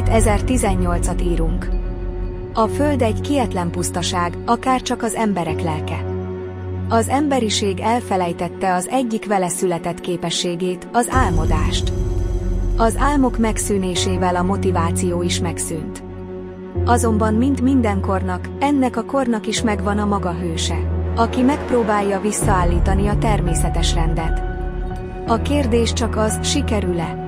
2018-at írunk. A Föld egy kietlen pusztaság, akárcsak az emberek lelke. Az emberiség elfelejtette az egyik vele született képességét, az álmodást. Az álmok megszűnésével a motiváció is megszűnt. Azonban mint minden kornak, ennek a kornak is megvan a maga hőse, aki megpróbálja visszaállítani a természetes rendet. A kérdés csak az, sikerül-e?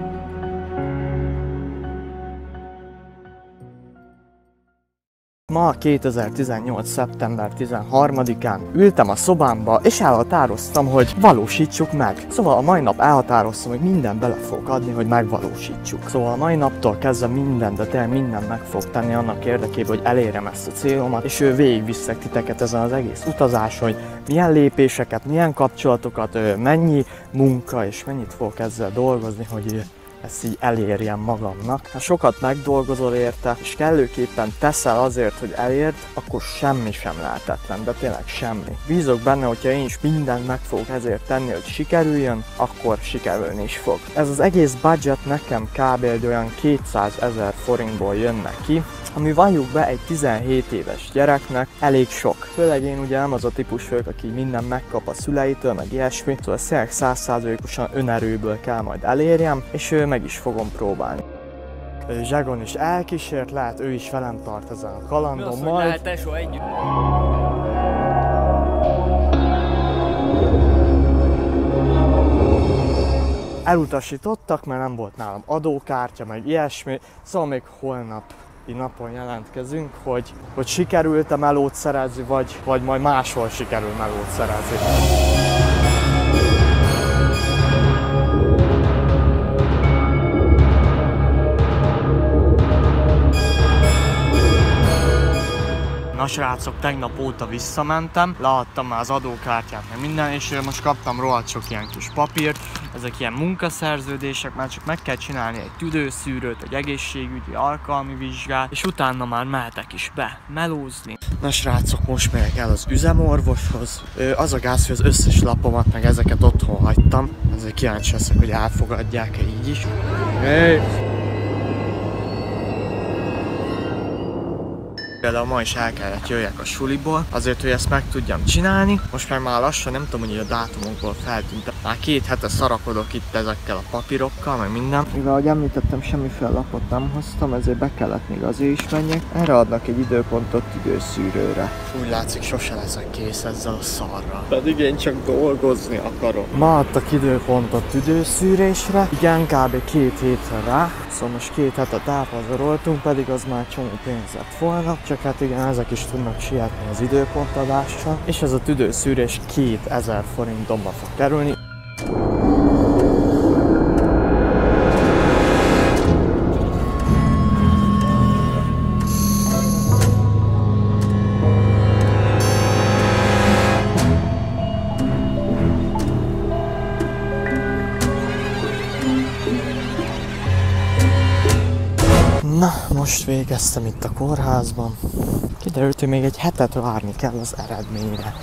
Ma 2018. szeptember 13-án ültem a szobámba, és elhatároztam, hogy valósítsuk meg. Szóval a mai nap elhatároztam, hogy mindent bele fogok adni, hogy megvalósítsuk. Szóval a mai naptól kezdve mindent, de tényleg mindent meg fogok tenni annak érdekében, hogy elérjem ezt a célomat, és végigviszek titeket ezen az egész utazás, hogy milyen lépéseket, milyen kapcsolatokat, mennyi munka és mennyit fogok ezzel dolgozni, hogy ezt így elérjem magamnak. Ha sokat megdolgozol érte, és kellőképpen teszel azért, hogy elérd, akkor semmi sem lehetetlen, de tényleg semmi. Bízok benne, hogyha én is mindent meg fogok ezért tenni, hogy sikerüljön, akkor sikerülni is fog. Ez az egész budget nekem kb. Olyan 200 000 forintból jönne ki, ami valljuk be egy 17 éves gyereknek elég sok. Főleg én ugye nem az a típus vagyok, aki mindent megkap a szüleitől, meg ilyesmi, szóval tényleg 100%-osan önerőből kell majd elérjem, és meg is fogom próbálni. Zsagon is elkísért, lehet ő is velem tart ezen a kalandon majd. Lehet tesó együtt. Elutasítottak, mert nem volt nálam adókártya, meg ilyesmi, szóval még holnapi napon jelentkezünk, hogy sikerült-e melót szerezni, vagy majd máshol sikerül melót szerezni. Na srácok, tegnap óta visszamentem, leadtam már az adókártyát, meg minden, és most kaptam rohadt sok ilyen kis papírt. Ezek ilyen munkaszerződések, már csak meg kell csinálni egy tüdőszűrőt, egy egészségügyi alkalmi vizsgát, és utána már mehetek is be melózni. Na srácok, most megyek el az üzemorvoshoz. Az a gáz, hogy az összes lapomat, meg ezeket otthon hagytam. Ezért kíváncsi leszek, hogy elfogadják-e így is. Hey! Például ma is el kellett jöjjek a suliból, azért, hogy ezt meg tudjam csinálni. Most már lassan nem tudom, hogy a dátumokból feltűnt. Már 2 hete szarakodok itt ezekkel a papírokkal, meg minden. Mivel ahogy említettem, semmiféle lapot nem hoztam, ezért be kellett még azért is menjek. Erre adnak egy időpontot tüdőszűrőre. Úgy látszik, sose leszek kész ezzel a szarral. Pedig én csak dolgozni akarok. Ma adtak időpontot tüdőszűrésre. Igen, kb. 2 hétre rá. Szóval most 2 hetet elpazaroltunk, pedig az már csomó pénz lett volna. Csak hát igen, ezek is tudnak sietni az időpontadással. És ez a tüdőszűrés 2000 forintomba fog kerülni. Na, most végeztem itt a kórházban. Kiderült, hogy még egy hetet várni kell az eredményre.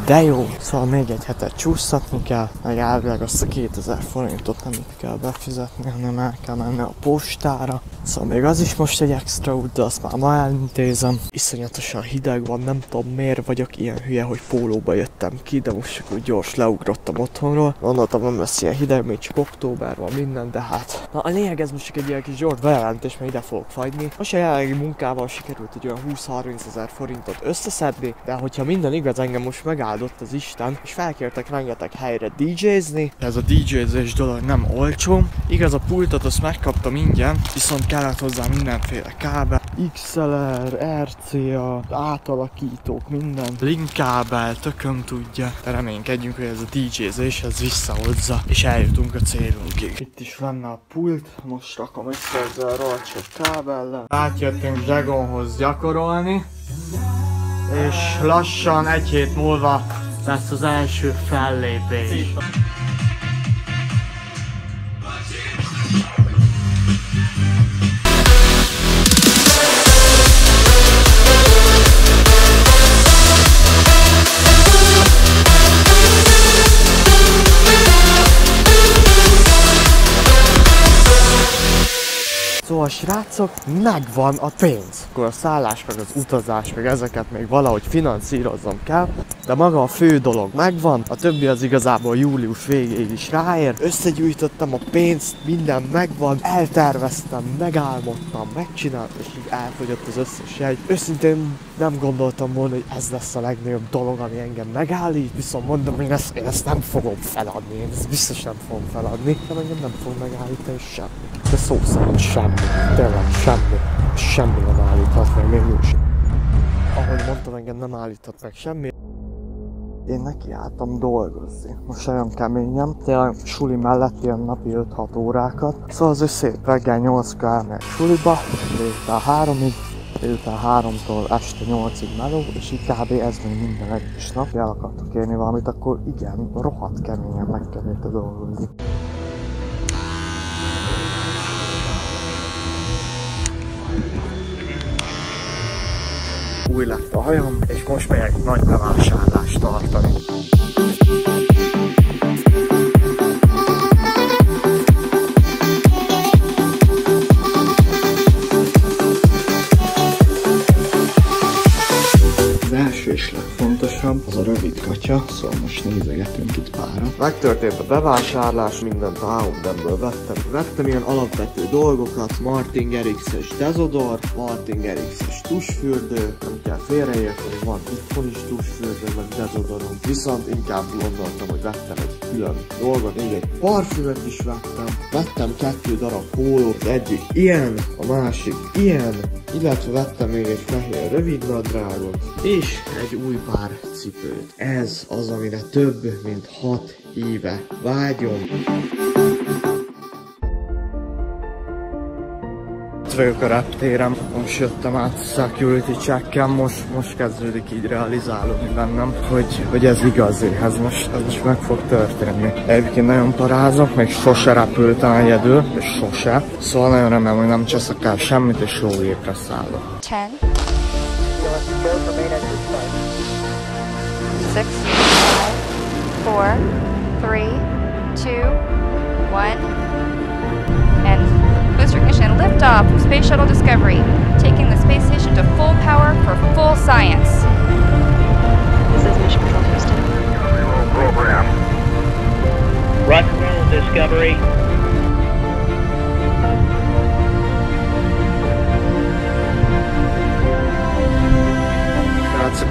De jó! Szóval még egy hetet csúsztatni kell, meg elvileg azt a 2000 forintot nem itt kell befizetni, hanem el kell menni a postára. Szóval még az is most egy extra út, de azt már ma elintézem. Iszonyatosan hideg van, nem tudom miért vagyok ilyen hülye, hogy pólóba jöttem ki, de most csak úgy gyors leugrottam otthonról. Gondoltam, nem lesz ilyen hideg, még csak október van minden, de hát... Na a lényeg, ez most csak egy ilyen kis gyors bejelentés, mert ide fogok fagyni. Most a jelenlegi munkával sikerült egy olyan 20-30 000 forintot összeszedni, de hogyha minden igaz, engem most megáldott az Isten, és felkértek rengeteg helyre DJ-zni. Ez a DJ-zés dolog nem olcsó. Igaz, a pultot azt megkaptam ingyen, viszont kellett hozzá mindenféle kábel. XLR, RCA, átalakítók, minden. Linkkábel, tököm tudja. De reménykedjünk, hogy ez a DJ-zés ez visszahozza, és eljutunk a célunkig. Itt is lenne a pult, most rakom össze ezzel a rohadt sok kábellel. Átjöttünk Zsagonhoz gyakorolni, és lassan 1 hét múlva lesz az első fellépés. Szóval Szóval srácok, megvan a pénz. Akkor a szállás, meg az utazás, meg ezeket még valahogy finanszíroznom kell, de maga a fő dolog megvan, a többi az igazából július végéig is ráér. Összegyűjtöttem a pénzt, minden megvan, elterveztem, megálmodtam, megcsináltam, és így elfogyott az összes jegy. Őszintén nem gondoltam volna, hogy ez lesz a legnagyobb dolog, ami engem megállít, viszont mondom, én ezt nem fogom feladni, én ezt biztos nem fogom feladni, de engem nem fog megállítani semmi. De szó szerint semmi, tényleg semmi, semmi nem állíthat meg, még úgy. Ahogy mondtam, engem nem állíthat meg semmi. Én nekiálltam dolgozni. Most nagyon keményen. Tényleg suli mellett ilyen napi 5-6 órákat. Szóval az szép reggel 8-kor elmegyek suliba, délután 3-ig, délután 3-tól este 8-ig meló, és így kb. Ez még minden egyes nap. El akartok érni valamit, akkor igen, rohadt keményen meg kell érte dolgozni. Új lett a hajam, és most megyek nagy bevásárlást tartani. Az első és legfontosabb az a rövid katya, szóval most nézegetünk itt pára. Megtörtént a bevásárlás, mindent a H&M-ből vettem. Vettem ilyen alapvető dolgokat, Martin Garrix-es dezodor, Martin Garrix-es tusfürdő, nem kell félreérteni, van itthon is tusfürdő, meg dezodorom. Viszont inkább gondoltam, hogy vettem egy külön dolgot, még egy parfümöt is vettem. Vettem 2 darab pólót, az egyik ilyen, a másik ilyen, illetve vettem még egy fehér rövidnadrágot, és egy új pár cipőt. Ez az, amire több mint 6 éve vágyom. Itt vagyok a reptéren, most jöttem át security check-en, most kezdődik így realizálódni bennem, hogy ez igazi, ez most meg fog történni. Egyébként nagyon parázok, még sose repültem egyedül, és sose. Szóval nagyon remélem, hogy nem cseszek el semmit, és jó gépre szállok. 10, 6, 5, 4, 3, 2, 1, and booster ignition liftoff of Space Shuttle Discovery, taking the space station to full power for full science. This is Mission Control Houston. Program. Rock and roll, Discovery.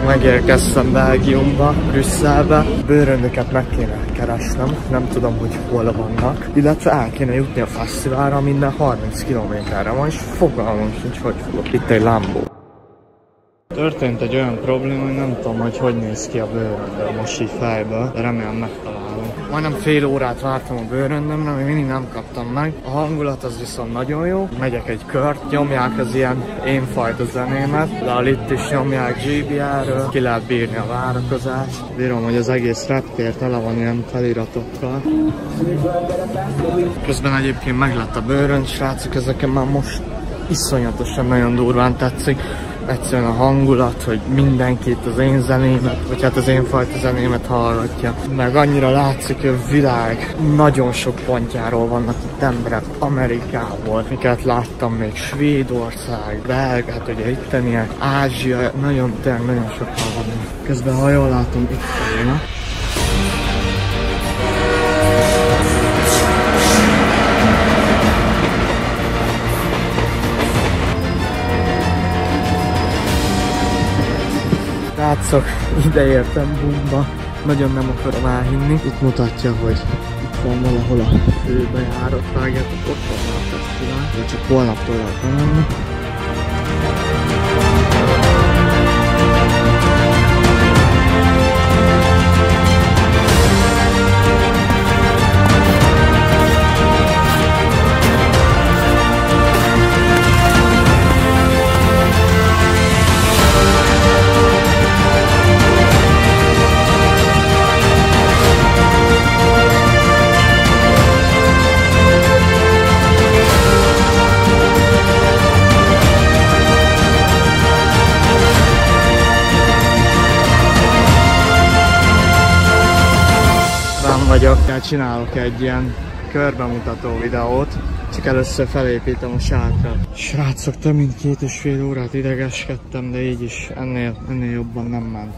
Megérkeztem Belgiumba, Brüsszelbe. Bőröndöket meg kéne keresnem, nem tudom, hogy hol vannak. Illetve el kéne jutni a fesztiválra, minden 30 kilométerre van, és fogalmam sincs, hogy fogok. Itt egy Lambo. Történt egy olyan probléma, hogy nem tudom, hogy néz ki a bőröndöm most így fejből, de remélem megtalálom. Majdnem fél órát vártam a bőröndömre, még mindig nem kaptam meg. A hangulat az viszont nagyon jó. Megyek egy kört, nyomják az ilyen énfajta zenémet, de itt is nyomják GBR-ről, ki lehet bírni a várakozást. Bírom, hogy az egész reptér tele van ilyen feliratokkal. Közben egyébként meglett a bőrönd, srácok, ezeken már most iszonyatosan nagyon durván tetszik. Egyszerűen a hangulat, hogy mindenki itt az én zenémet, vagy hát az én fajta zenémet hallgatja. Meg annyira látszik, hogy a világ nagyon sok pontjáról vannak itt emberek, Amerikából, miket láttam még, Svédország, Belga, hát ugye itteniek, Ázsia, nagyon sokan vannak. Közben, ha jól látom, itt vannak. Látszok, ide értem Bumba, nagyon nem akarom elhinni. Itt mutatja, hogy itt van valahol a főbejárat, vágjátok, ott van a fesztivál, de csak holnaptól lehet menni. Vagyok, tehát csinálok egy ilyen körbemutató videót, csak először felépítem a sátrat. Srácok, több mint 2,5 órát idegeskedtem, de így is ennél jobban nem ment.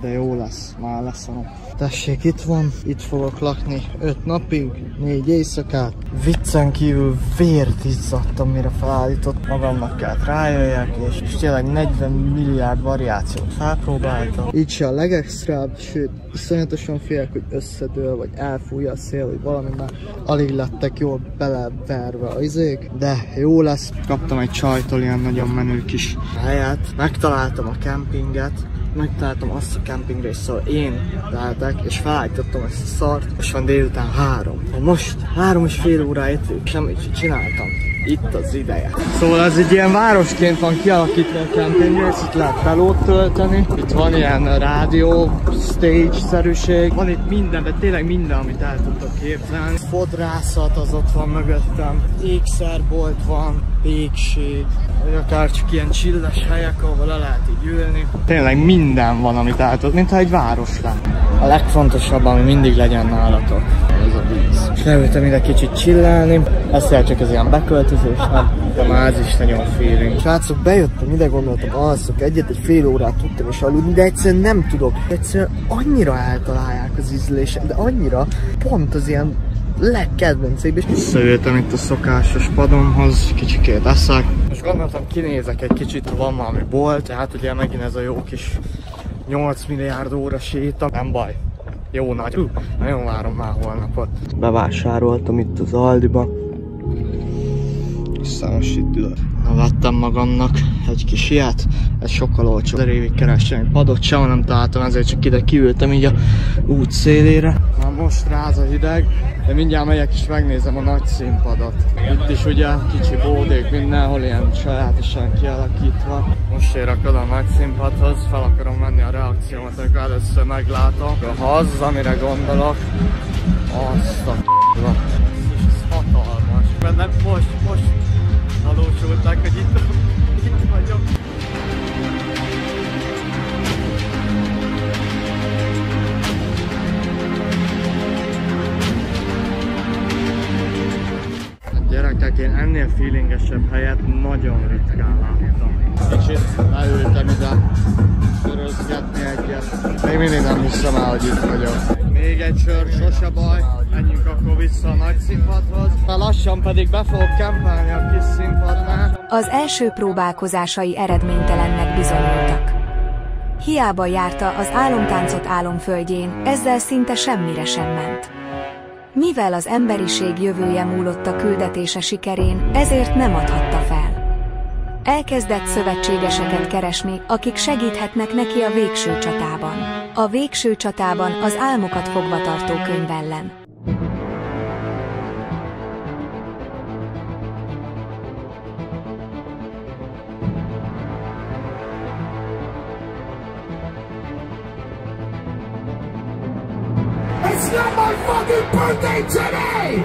De jó lesz, már lesz a nap. Tessék, itt van, itt fogok lakni 5 napig, 4 éjszakát. Viccen kívül vért izzadtam, mire felállított magamnak kellett rájöjjek, és tényleg 40 milliárd variációt felpróbáltam. Így se a legextrább, sőt, iszonyatosan félek, hogy összedől, vagy elfújja a szél, vagy valami, már alig lettek jól beleverve a izék, de jó lesz. Kaptam egy csajtól ilyen nagyon menő kis helyet, megtaláltam a kempinget, megtaláltam azt a kempingrészt, ahol én lehetek, és felállítottam ezt a szart, most van délután 3. Most 3,5 óráig semmit csináltam. Itt az ideje. Szóval ez egy ilyen városként van kialakítva a kempingrész, itt lehet pelót tölteni, itt van ilyen rádió, stage-szerűség, van itt minden, de tényleg minden, amit el tudtok képzelni. Fodrászat az ott van mögöttem, ékszerbolt van, pékség, vagy akár csak ilyen chilles helyek, ahol le lehet így ülni. Tényleg minden van, amit el tudok, mintha egy város lenne. A legfontosabb, ami mindig legyen nálatok, ez a víz. És leültem ide kicsit chillelni, ezt csak az ilyen beköltözés, de már ez is nagyon feeling. Srácok, bejöttem ide, gondoltam, alszok egyet, egy fél órát tudtam is aludni, de egyszerűen nem tudok. Egyszerűen annyira eltalálják az ízlések, de annyira pont az ilyen legkedvencébb is. Visszajöttem itt a szokásos padomhoz, kicsikét eszek. Most gondoltam, kinézek egy kicsit, ha van valami bolt, tehát ugye megint ez a jó kis 8 milliárd óra séta. Nem baj, jó nagy. Nagyon várom már holnapot. Bevásároltam itt az Aldiba. Aztán most itt ülök. Vettem magamnak egy kis ilyet, ez sokkal olcsóbb. 1000 évig kerestem egy padot, sehol nem találtam, ezért csak ide kiültem így a út szélére. Már most ráz a hideg, de mindjárt megyek és megnézem a nagy színpadot. Itt is ugye kicsi bódék mindenhol, ilyen sajátosan kialakítva. Most érek oda a nagy színpadhoz, fel akarom venni a reakciómat, amikor először meglátom. Ha az, amire gondolok, azt a k***va. És ez hatalmas. Mert nem most halósulták, hogy itt vagyok. Gyerekek, én ennél feelingesebb helyet nagyon ritkán láttam. Kicsit leültem ide, körözgetni egyet. Még mindig nem hiszem el, hogy itt vagyok. Még egy sör, sose baj. Menjünk akkor vissza a nagy színpadhoz. Már lassan pedig be fogok kempelni a kis színpadnál. Az első próbálkozásai eredménytelennek bizonyultak. Hiába járta az álomtáncot álomföldjén, ezzel szinte semmire sem ment. Mivel az emberiség jövője múlott a küldetése sikerén, ezért nem adhatta fel. Elkezdett szövetségeseket keresni, akik segíthetnek neki a végső csatában. A végső csatában az álmokat fogvatartó könyv ellen. It's not my fucking birthday today!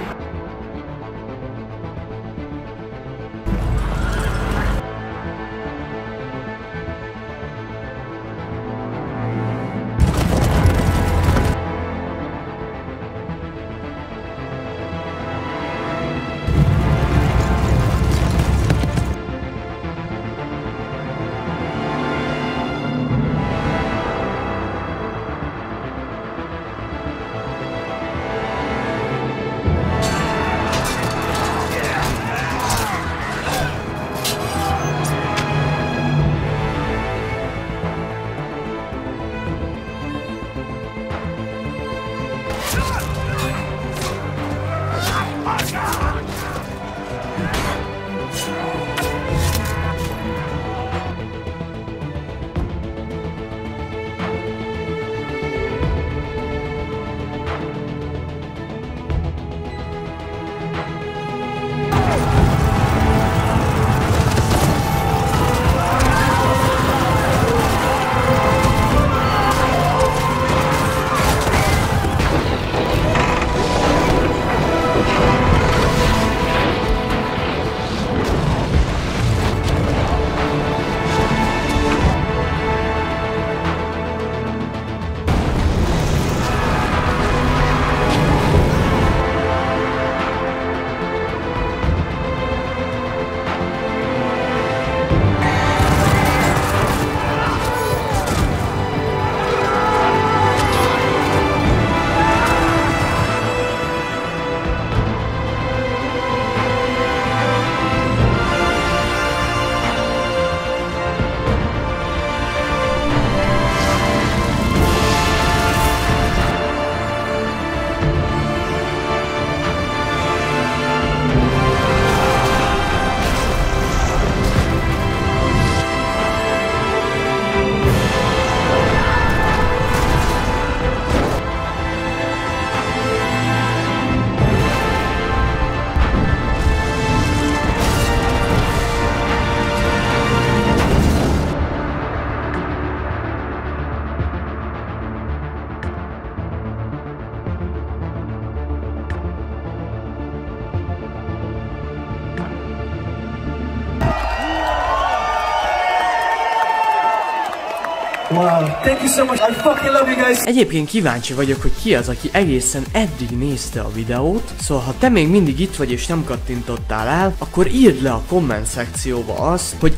Wow, thank you so much. I fucking love you guys. Egyébként kíváncsi vagyok, hogy ki az, aki egészen eddig nézte a videót, szóval ha te még mindig itt vagy és nem kattintottál el, akkor írd le a komment szekcióba azt, hogy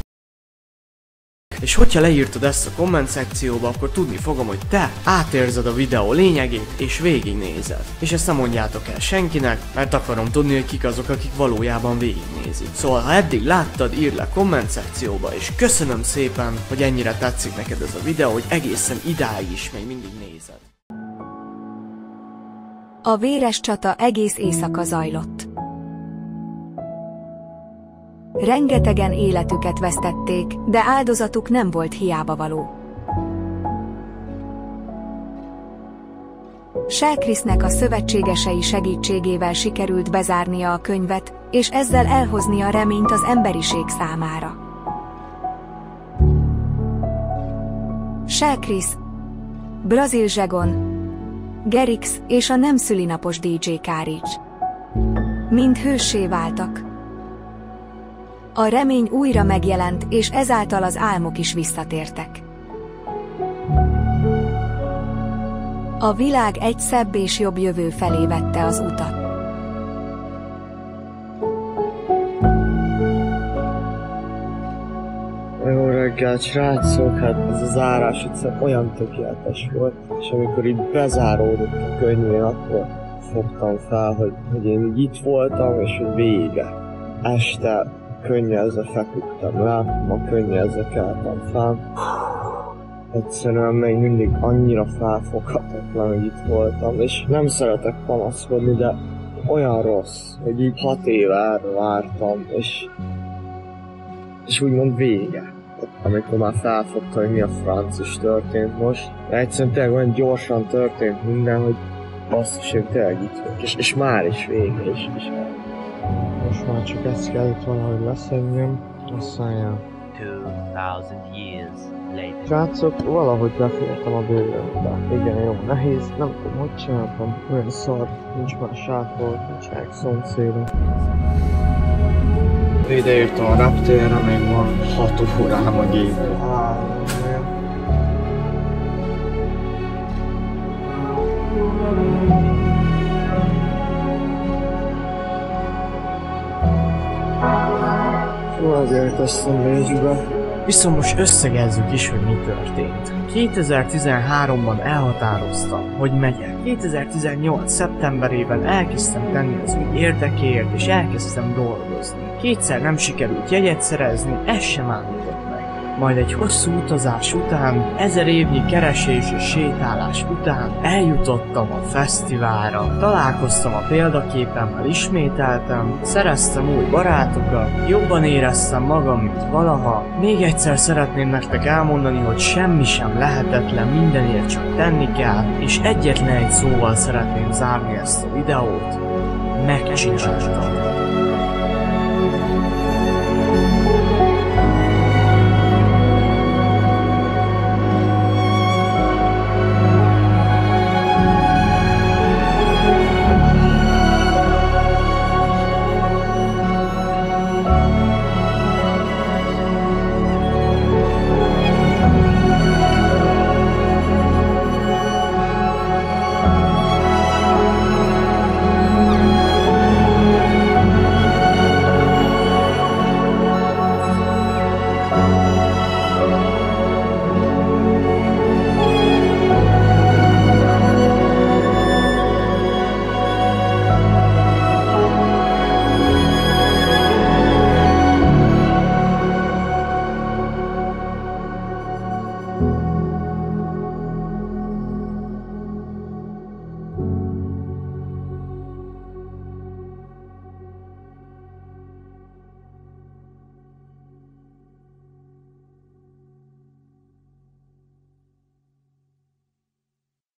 és hogyha leírtad ezt a komment szekcióba, akkor tudni fogom, hogy te átérzed a videó lényegét és végignézed. És ezt nem mondjátok el senkinek, mert akarom tudni, hogy kik azok, akik valójában végignézik. Szóval ha eddig láttad, írd le komment szekcióba, és köszönöm szépen, hogy ennyire tetszik neked ez a videó, hogy egészen idáig is még mindig nézed. A véres csata egész éjszaka zajlott. Rengetegen életüket vesztették, de áldozatuk nem volt hiábavaló. Shalkrisnek a szövetségesei segítségével sikerült bezárnia a könyvet, és ezzel elhozni a reményt az emberiség számára. Shalkris, Brazil Zsegon, Gerix és a nem szülinapos DJ Karics mind hőssé váltak. A remény újra megjelent, és ezáltal az álmok is visszatértek. A világ egy szebb és jobb jövő felé vette az utat. Jó reggelt, srácok, hát ez a zárás egyszer olyan tökéletes volt, és amikor így bezáródott a könyvén, akkor fogtam fel, hogy én így itt voltam, és hogy vége. Este könnyezve feküdtem le, ma könnyezve keltem fel. Egyszerűen még mindig annyira felfoghatatlan, hogy itt voltam, és nem szeretek panaszkodni, de olyan rossz, hogy így 6 éve erre vártam, és úgymond vége. Amikor már felfogta, hogy mi a franc is történt most, de egyszerűen tényleg olyan gyorsan történt minden, hogy basszus, én tényleg itt vagyok, és már is vége is. Most már csak ezt kell itt valahogy leszedjem, aztán jön. 2000 years later. Srácok, valahogy befértem a bőrömbe. Igen, jó, nehéz, nem tudom, hogy csináltam. Olyan szar, nincs már sátor, nincs szomszédom. Ideírtam a reptérre, még van 6 órám a gépre. Azért teszem Bécsbe. Viszont most összegezzük is, hogy mi történt. 2013-ban elhatároztam, hogy megyek. 2018. szeptemberében elkezdtem tenni az ügy érdekéért, és elkezdtem dolgozni. Kétszer nem sikerült jegyet szerezni, ez sem állított meg. Majd egy hosszú utazás után, 1000 évnyi keresés és sétálás után eljutottam a fesztiválra. Találkoztam a példaképemmel, ismételtem, szereztem új barátokat, jobban éreztem magam, mint valaha. Még egyszer szeretném nektek elmondani, hogy semmi sem lehetetlen, mindenért csak tenni kell, és egyetlen egy szóval szeretném zárni ezt a videót. Megcsináltam.